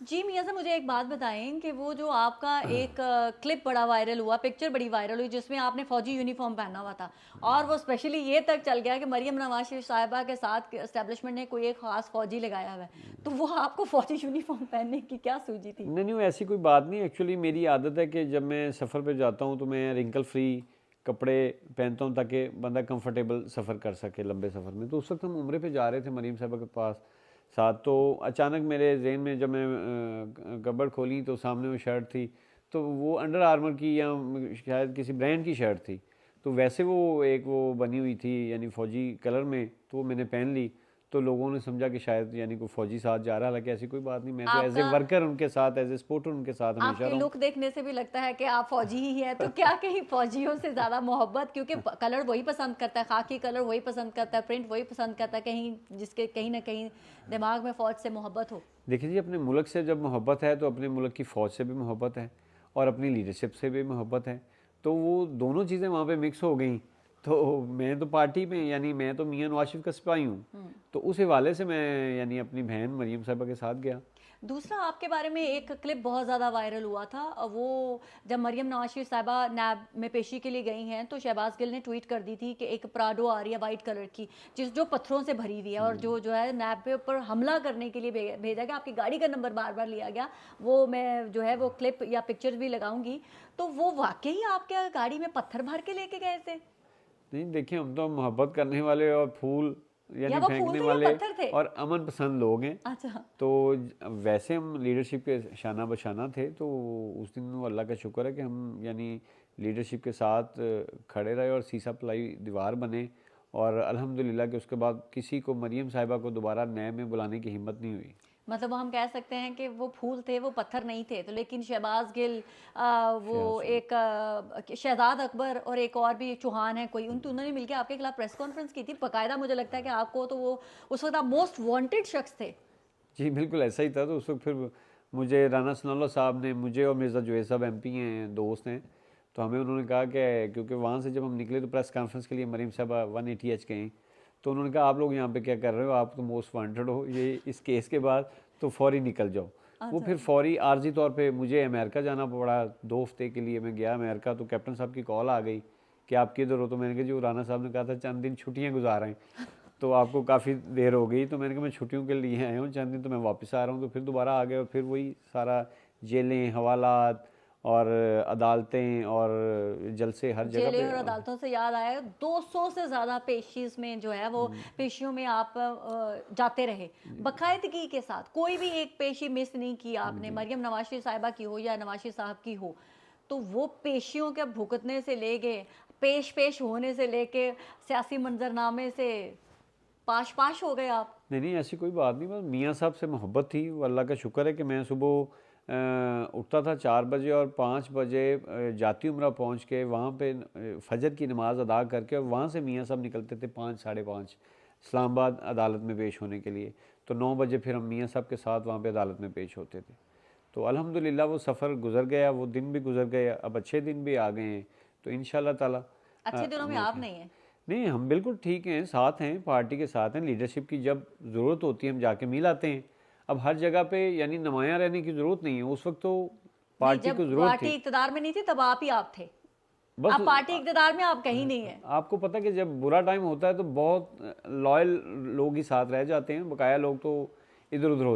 جی میاں صاحب مجھے ایک بات بتائیں کہ وہ جو آپ کا ایک کلپ بڑا وائرل ہوا، پکچر بڑی وائرل ہوئی جس میں آپ نے فوجی یونیفارم پہنا ہوا تھا، اور وہ اسپیشلی یہ تک چل گیا کہ مریم نواز شریف صاحبہ کے ساتھ اسٹیبلشمنٹ نے کوئی ایک خاص فوجی لگایا ہوا ہے، تو وہ آپ کو فوجی یونیفارم پہننے کی کیا سوجی تھی؟ نہیں ایسی کوئی بات نہیں. ایکچولی میری عادت ہے کہ جب میں سفر پہ جاتا ہوں تو میں رنکل فری کپڑے پہنتا ہوں تاکہ بندہ کمفرٹیبل سفر کر سکے لمبے سفر میں. تو اس وقت ہم عمرے پہ جا رہے تھے مریم صاحبہ کے پاس ساتھ, تو اچانک میرے ذہن میں جب میں کبڈ کھولی تو سامنے وہ شرٹ تھی, تو وہ انڈر آرمر کی یا شاید کسی برانڈ کی شرٹ تھی, تو ویسے وہ ایک وہ بنی ہوئی تھی یعنی فوجی کلر میں, تو وہ میں نے پہن لی. تو لوگوں نے سمجھا کہ شاید یعنی کوئی فوجی ساتھ جا رہا, حالانکہ ایسی کوئی بات نہیں. میں تو آپ ایز اے کا ورکر ان کے ساتھ, ایز اے سپورٹر ان کے ساتھ آپ ہمیشہ کے رہا ہوں. لک دیکھنے سے بھی لگتا ہے کہ آپ فوجی ہی ہیں, تو کیا کہیں فوجیوں سے زیادہ محبت, کیونکہ کلر وہی پسند کرتا ہے, خاکی کلر وہی پسند کرتا ہے, پرنٹ وہی پسند کرتا ہے, کہیں جس کے کہیں نہ کہیں دماغ میں فوج سے محبت ہو. دیکھیے جی, اپنے ملک سے جب محبت ہے تو اپنے ملک کی فوج سے بھی محبت ہے اور اپنی لیڈرشپ سے بھی محبت ہے, تو وہ دونوں چیزیں وہاں پہ مکس ہو گئیں. تو میں تو پارٹی میں یعنی میں تو میاں نواز شریف کا سپاہی ہوں, تو اس حوالے سے میں یعنی اپنی بہن مریم صاحبہ کے ساتھ گیا. دوسرا آپ کے بارے میں ایک کلپ بہت زیادہ وائرل ہوا تھا, وہ جب مریم نواز شریف صاحبہ نیب میں پیشی کے لیے گئی ہیں تو شہباز گل نے ٹویٹ کر دی تھی کہ ایک پراڈو آ رہی ہے وائٹ کلر کی جو پتھروں سے بھری ہوئی ہے, اور جو ہے نیب پہ اوپر حملہ کرنے کے لیے بھیجا گیا, آپ کی گاڑی کا نمبر بار بار لیا گیا. وہ میں جو ہے وہ کلپ یا پکچر بھی لگاؤں گی. تو وہ واقعی آپ کے گاڑی میں پتھر بھر کے لے کے گئے تھے؟ نہیں دیکھیں, ہم تو محبت کرنے والے اور پھول یا یعنی وہ پھول پھینکنے تھے یا والے پتھر تھے؟ اور امن پسند لوگ ہیں. اچھا. تو ویسے ہم لیڈرشپ کے شانہ بشانہ تھے, تو اس دن اللہ کا شکر ہے کہ ہم یعنی لیڈرشپ کے ساتھ کھڑے رہے اور سیسا پلائی دیوار بنے, اور الحمدللہ کہ اس کے بعد کسی کو مریم صاحبہ کو دوبارہ نیب میں بلانے کی ہمت نہیں ہوئی. مطلب ہم کہہ سکتے ہیں کہ وہ پھول تھے, وہ پتھر نہیں تھے. تو لیکن شہباز گل, وہ ایک شہزاد اکبر اور ایک اور بھی چوہان ہے کوئی, انہوں نے مل کے آپ کے خلاف پریس کانفرنس کی تھی باقاعدہ. مجھے لگتا ہے کہ آپ کو تو وہ اس وقت آپ موسٹ وانٹیڈ شخص تھے. جی بالکل ایسا ہی تھا. تو اس وقت پھر مجھے رانا ثناء اللہ صاحب نے, مجھے اور مرزا جوید صاحب ایم پی ہیں, دوست ہیں, تو ہمیں انہوں نے کہا کہ کیونکہ وہاں سے جب ہم نکلے تو پریس کانفرنس کے لیے مریم صاحبہ 180H گئیں, تو انہوں نے کہا آپ لوگ یہاں پہ کیا کر رہے ہو, آپ تو موسٹ وانٹیڈ ہو یہ اس کیس کے بعد, تو فوری نکل جاؤ. وہ پھر فوری عارضی طور پہ مجھے امریکہ جانا پڑا 2 ہفتے کے لیے. میں گیا امریکہ, تو کیپٹن صاحب کی کال آ گئی کہ آپ کدھر ہو, تو میں نے کہا جو رانا صاحب نے کہا تھا چند دن چھٹیاں گزار رہے ہیں, تو آپ کو کافی دیر ہو گئی. تو میں نے کہا میں چھٹیوں کے لیے آیا ہوں چند دن, تو میں واپس آ رہا ہوں. تو پھر دوبارہ آ گئے, اور پھر وہی سارا جیلیں, حوالات اور عدالتیں اور جلسے ہر جگہ جیلیں پہ. اور عدالتوں سے یاد آیا, 200 سے زیادہ پیشیز میں جو ہے وہ پیشیوں میں آپ جاتے رہے باقاعدگی کے ساتھ, کوئی بھی ایک پیشی مس نہیں کی آپ نے, مریم نواز شریف صاحبہ کی ہو یا نواز شریف صاحب کی ہو. تو وہ پیشیوں کے بھگتنے سے لے کے پیش ہونے سے لے کے سیاسی منظرنامے سے پاش ہو گئے آپ. نہیں ایسی کوئی بات نہیں, بس میاں صاحب سے محبت تھی. وہ اللہ کا شکر ہے کہ میں صبح اٹھتا تھا 4 بجے, اور 5 بجے جاتی عمرہ پہنچ کے وہاں پہ فجر کی نماز ادا کر کے, اور وہاں سے میاں صاحب نکلتے تھے 5 ساڑھے 5 اسلام آباد عدالت میں پیش ہونے کے لیے. تو 9 بجے پھر ہم میاں صاحب کے ساتھ وہاں پہ عدالت میں پیش ہوتے تھے. تو الحمدللہ وہ سفر گزر گیا, وہ دن بھی گزر گئے, اب اچھے دن بھی آ گئے ہیں. تو انشاءاللہ تعالی اچھے دنوں میں آپ نہیں ہیں. نہیں ہم بالکل ٹھیک ہیں, ساتھ ہیں, پارٹی کے ساتھ ہیں. لیڈرشپ کی جب ضرورت ہوتی ہے ہم جا کے مل آتے ہیں. اب ہر جگہ پہ یعنی نمایاں رہنے کی ضرورت نہیں ہے, اس وقت تو پارٹی کو جب ضرورت پارٹی تھی. اقتدار میں نہیں تھی تب آپ ہی آپ تھے, بس اب پارٹی اقتدار میں آپ کہیں نہیں ہیں. آپ کو پتہ کہ جب برا ٹائم ہوتا ہے تو بہت لائل لوگ ہی ساتھ رہ جاتے ہیں, بقایا لوگ تو ادھر ادھر ہو جاتے ہیں.